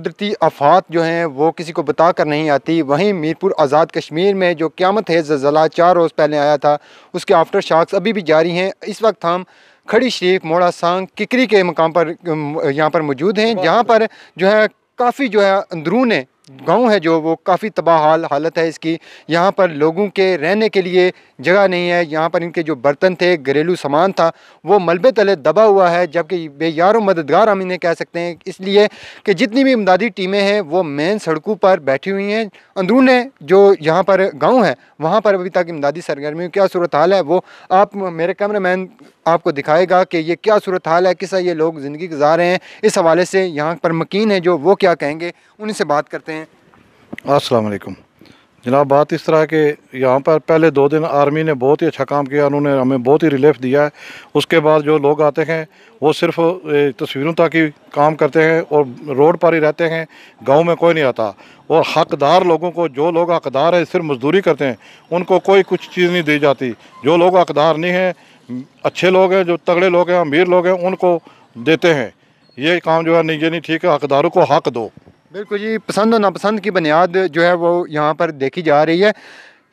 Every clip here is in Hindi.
कुदरती आफात जो हैं वो किसी को बता कर नहीं आती। वहीं मीरपुर आज़ाद कश्मीर में जो क़यामत है ज़लज़ला 4 रोज़ पहले आया था, उसके आफ्टर शॉक्स अभी भी जारी हैं। इस वक्त हम खड़ी शरीफ मोड़ा सांग किकरी के मकाम पर यहाँ पर मौजूद हैं, जहाँ पर जो है काफ़ी जो है अंदरून गांव है जो वो काफ़ी तबाह हालत है इसकी। यहाँ पर लोगों के रहने के लिए जगह नहीं है। यहाँ पर इनके जो बर्तन थे, घरेलू सामान था, वो मलबे तले दबा हुआ है, जबकि बेयारो मददगार हम इन्हें कह सकते हैं, इसलिए कि जितनी भी इमदादी टीमें हैं वो मेन सड़कों पर बैठी हुई हैं। अंदरून जो यहाँ पर गाँव है वहाँ पर अभी तक इमदादी सरगर्मियों क्या सूरत हाल है वो आप मेरे कैमरामैन आपको दिखाएगा कि ये क्या सूरत हाल है, किस ये लोग ज़िंदगी गुजार रहे हैं। इस हवाले से यहाँ पर मकीन है जो वो क्या कहेंगे, उन्हीं से बात करते हैं। अस्सलाम वालेकुम जनाब। बात इस तरह के यहाँ पर पहले 2 दिन आर्मी ने बहुत ही अच्छा काम किया, उन्होंने हमें बहुत ही रिलीफ दिया है। उसके बाद जो लोग आते हैं वो सिर्फ तस्वीरों तक ही काम करते हैं और रोड पर ही रहते हैं, गांव में कोई नहीं आता। और हकदार लोगों को, जो लोग हकदार है सिर्फ मजदूरी करते हैं, उनको कोई कुछ चीज़ नहीं दी जाती। जो लोग हकदार नहीं हैं, अच्छे लोग हैं, जो तगड़े लोग हैं, अमीर लोग हैं, उनको देते हैं। ये काम जो है नहीं, ये नहीं ठीक है, हकदारों को हक दो। बिल्कुल जी, पसंद और नापसंद की बुनियाद जो है वो यहाँ पर देखी जा रही है।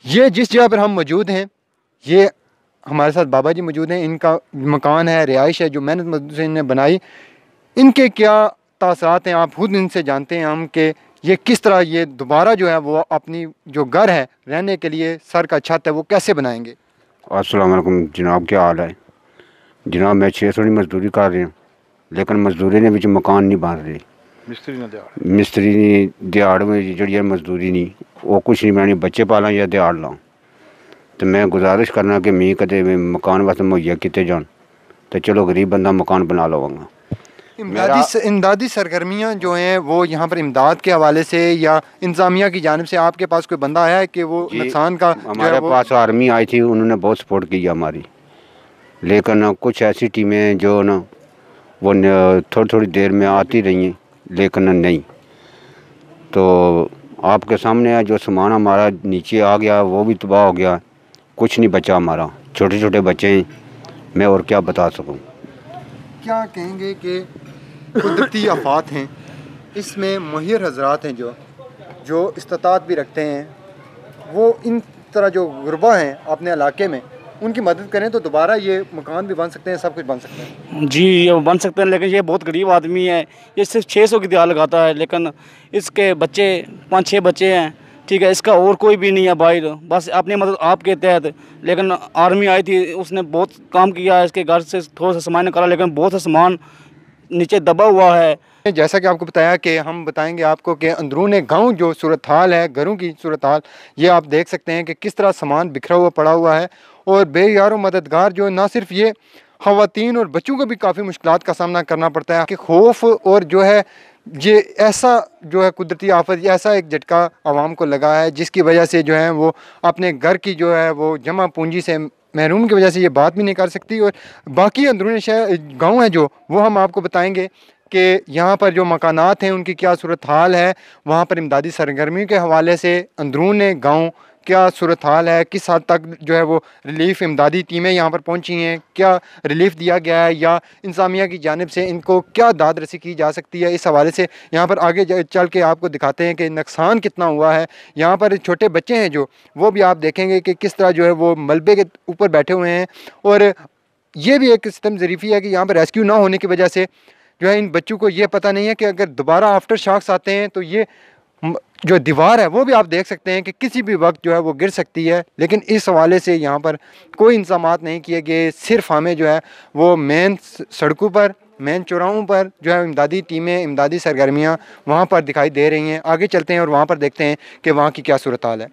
ये जिस जगह पर हम मौजूद हैं, ये हमारे साथ बाबा जी मौजूद हैं। इनका मकान है, रिहाइश है जो मेहनत मजदूर से इन्हें बनाई। इनके क्या तासरात हैं आप खुद इनसे जानते हैं हम कि ये किस तरह ये दोबारा जो है वो अपनी जो घर है रहने के लिए सर का छत है वो कैसे बनाएंगे। अस्सलाम वालेकुम जनाब, क्या हाल है जनाब? मैं 600 की मजदूरी कर रहा, लेकिन मजदूरी ने मकान नहीं बन रहे। मिस्त्री नहीं दिहाड़ में जी मजदूरी नहीं, वो कुछ नहीं बनानी, बच्चे पाला या दिहाड़ लां। तो मैं गुजारिश करना कि मी कदे मकान वास्ते मुहैया किए जान, तो चलो गरीब बंदा मकान बना लवांगा। इमदादी सरगर्मियाँ जो हैं वो यहाँ पर इमदाद के हवाले से या इंतज़ामिया की जानिब से आपके पास कोई बंदा आया है कि वो नुकसान का? हमारे पास आर्मी आई थी, उन्होंने बहुत सपोर्ट किया हमारी, लेकिन कुछ ऐसी टीमें जो ना वो थोड़ी थोड़ी देर में आती रही हैं, लेकिन नहीं। तो आपके सामने है, जो सामान हमारा नीचे आ गया वो भी तबाह हो गया, कुछ नहीं बचा हमारा, छोटे छोटे बच्चे हैं। मैं और क्या बता सकूं। क्या कहेंगे कि कुदरती आफात हैं, इसमें माहिर हजरात हैं जो इस्तात भी रखते हैं, वो इन तरह जो गुरबा हैं अपने इलाके में उनकी मदद करें तो दोबारा ये मकान भी बन सकते हैं, सब कुछ बन सकते हैं। जी ये बन सकते हैं, लेकिन ये बहुत गरीब आदमी है, ये सिर्फ 600 की दिहाड़ लगाता है, लेकिन इसके बच्चे 5-6 बच्चे हैं, ठीक है। इसका और कोई भी नहीं है बाहर, बस अपनी मदद आपके तहत। लेकिन आर्मी आई थी, उसने बहुत काम किया, इसके घर से थोड़ा सा सामान निकाला, लेकिन बहुत सा सामान नीचे दबा हुआ है। जैसा कि आपको बताया कि हम बताएंगे आपको कि अंदरून गांव जो सूरत हाल है, घरों की सूरत हाल, ये आप देख सकते हैं कि किस तरह सामान बिखरा हुआ पड़ा हुआ है। और बेयारो मददगार जो ना सिर्फ ये ख़वातीन और बच्चों को भी काफ़ी मुश्किलात का सामना करना पड़ता है कि खौफ और जो है ये ऐसा जो है कुदरती आफत, ऐसा एक झटका आवाम को लगा है जिसकी वजह से जो है वो अपने घर की जो है वो जमा पूंजी से महरूम की वजह से ये बात भी नहीं कर सकती। और बाकी अंदरून शहर गाँव है जो वो हम आपको बताएंगे कि यहाँ पर जो मकानात हैं उनकी क्या सूरत हाल है, वहाँ पर इमदादी सरगर्मियों के हवाले से अंदरून गाँव क्या सूरत हाल है, किस हद तक जो है वो रिलीफ इमदादी टीमें यहाँ पर पहुँची हैं, क्या रिलीफ दिया गया है या इंतज़ामिया की जानिब से इनको क्या दाद रसी की जा सकती है। इस हवाले से यहाँ पर आगे चल के आपको दिखाते हैं कि नुकसान कितना हुआ है। यहाँ पर छोटे बच्चे हैं जो वो भी आप देखेंगे कि किस तरह जो है वो मलबे के ऊपर बैठे हुए हैं। और ये भी एक सिस्टम ज़रीफ़ी है कि यहाँ पर रेस्क्यू ना होने की वजह से जो है इन बच्चों को ये पता नहीं है कि अगर दोबारा आफ्टर शॉक्स आते हैं तो ये जो दीवार है वो भी आप देख सकते हैं कि किसी भी वक्त जो है वो गिर सकती है। लेकिन इस हवाले से यहाँ पर कोई इंतज़ामात नहीं किए गए, सिर्फ हमें जो है वो मेन सड़कों पर, मेन चौराहों पर जो है इमदादी टीमें, इमदादी सरगर्मियाँ वहाँ पर दिखाई दे रही हैं। आगे चलते हैं और वहाँ पर देखते हैं कि वहाँ की क्या सूरत हाल है।